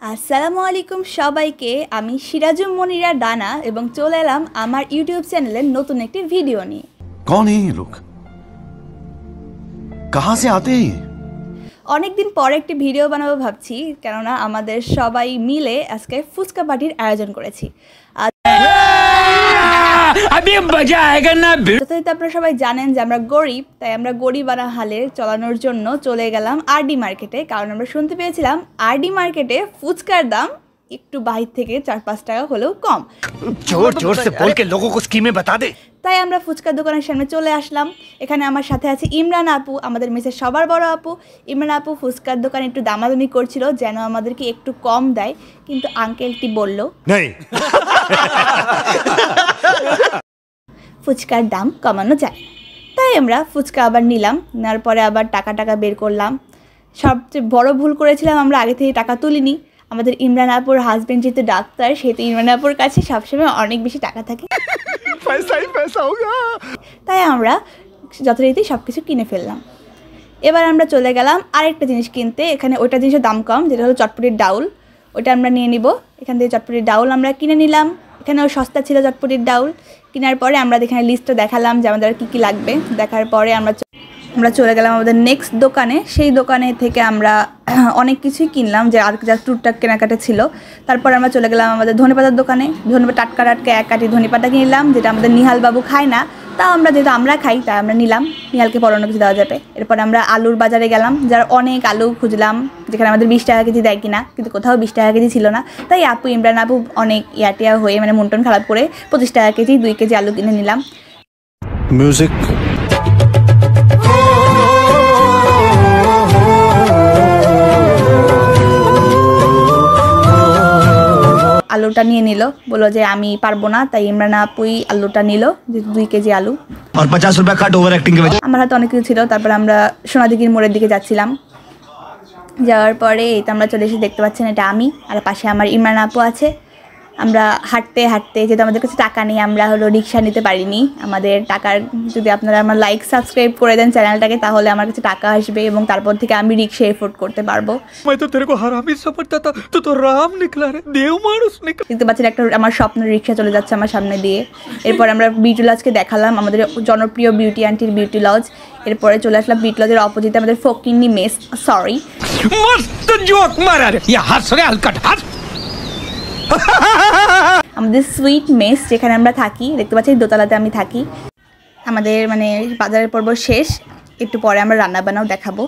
আসসালামু আলাইকুম সবাইকে। আমি সিরাজুম মনিরা ডানা এবং চলে এলাম আমার ইউটিউব চ্যানেলের নতুন একটি ভিডিও নিয়ে। कौन है ये लोग? कहाँ से आते हैं? অনেকদিন পরে একটি ভিডিও বানাবো ভাবছি, কেননা আমাদের সবাই মিলে আজকে ফুচকা পার্টির আয়োজন করেছি। যথারীতি আপনারা সবাই জানেন যে আমরা গরিব, তাই আমরা গরিবানা হালে চলানোর জন্য চলে গেলাম আরডি মার্কেটে। কারণ আমরা শুনতে পেয়েছিলাম আরডি মার্কেটে ফুচকার দাম একটু বাহির থেকে 4-5 টাকা হলেও কম। জোর জোর সে বল কে লোগোं को স্কিমে বাতা দে। তাই আমরা ফুচকার দোকানের সামনে চলে আসলাম। এখানে আমার সাথে আছে ইমরান আপু, আমাদের মেসের সবার বড় আপু। ইমরান আপু ফুচকার দোকানে একটু দামাদামি করছিল যেন আমাদেরকে একটু কম দেয়, কিন্তু আঙ্কেলটি বলল नहीं ফুচকার দাম কমানো যায়। তাই আমরা ফুচকা আবার নিলাম, নেওয়ার পরে আবার টাকা বের করলাম। সবচেয়ে বড় ভুল করেছিলাম, আমরা আগে থেকে টাকা তুলিনি। আমাদের ইমরান আপুর হাজবেন্ড যেহেতু ডাক্তার, সেহেতু ইমরান আপুর কাছে সবসময় অনেক বেশি টাকা থাকে, पैसा होगा। তাই আমরা যথারীতি সব কিছু কিনে ফেললাম। এবার আমরা চলে গেলাম আরেকটা জিনিস কিনতে। এখানে ওইটা জিনিসের দাম কম, যেটা হলো চটপটির ডাউল। ওইটা আমরা নিয়ে নিব। এখান থেকে চটপটির ডাউল আমরা কিনে নিলাম। এখানেও সস্তা ছিল চটপটির ডাউল। কেনার পরে আমরা এখানে লিস্টটা দেখালাম যে আমাদের কী কী লাগবে। দেখার পরে আমরা চলে গেলাম আমাদের নেক্সট দোকানে। সেই দোকানে থেকে আমরা অনেক কিছুই কিনলাম, যে আর যা টুকটাক কেনাকাটা ছিল। তারপর আমরা চলে গেলাম আমাদের ধনেপাতার দোকানে। ধনেপাতা টাটকা এক কাটি ধনেপাতা কিনলাম, যেটা আমাদের নিহাল বাবু খায় না, তাও আমরা যেহেতু আমরা খাই তাই আমরা নিলাম। নিহালকে পরানো কিছু দেওয়া যাবে। এরপর আমরা আলুর বাজারে গেলাম, যার অনেক আলু খুঁজলাম, যেখানে আমাদের 20 টাকা কেজি দেয় কিনা, কিন্তু কোথাও 20 টাকা কেজি ছিল না। তাই আপু ইমরান আপু অনেক ইয়াটিয়া হয়ে, মানে মন টন খারাপ করে 25 টাকা কেজি 2 কেজি আলু কিনে নিলাম। म्यूजिक আলুটা নিয়ে নিল, বললো যে আমি পারবো না, তাই ইমরান আপুই আলুটা নিল, যে 2 কেজি আলু। और 50 रुपया काट ओवर एक्टिंग के वजह। আমার হাতে অনেক কিছু ছিল। তারপর আমরা সোনাদিঘির মোড়ের দিকে যাচ্ছিলাম। যাওয়ার পরে এটা আমরা চলে এসে দেখতে পাচ্ছেন, এটা আমি, আর পাশে আমার ইমরান আপু আছে। আমরা হাঁটতে যেহেতু আমাদের কাছে টাকা নেই, আমরা হলো রিক্সা নিতে পারিনি। আমাদের টাকার, যদি আপনারা আমার লাইক সাবস্ক্রাইব করে দেন চ্যানেলটাকে, তাহলে আমার কাছে টাকা আসবে এবং তারপর থেকে আমি রিক্সা এফোর্ড করতে পারবো। मैं तो तेरे को हरामी समझता था, तू तो राम निकला रे, देव मानुष निकला। দেখতে পাচ্ছেন একটা আমার স্বপ্নের রিক্সা চলে যাচ্ছে আমার সামনে দিয়ে। এরপর আমরা বিউটি লজকে দেখালাম, আমাদের জনপ্রিয় বিউটি আন্টির বিউটি লজ। এরপরে চলে আসলাম বিউটি লজের অপোজিটে আমাদের ফকিন্নি মেস, সরি मस्त जोक मारा रे, ये हंस रे हलकट हंस। আমাদের সুইট মেস যেখানে আমরা থাকি, দেখতে পাচ্ছি দোতলাতে আমি থাকি। আমাদের মানে বাজারের পর্ব শেষ, একটু পরে আমরা রান্না বান্নাও দেখাবো।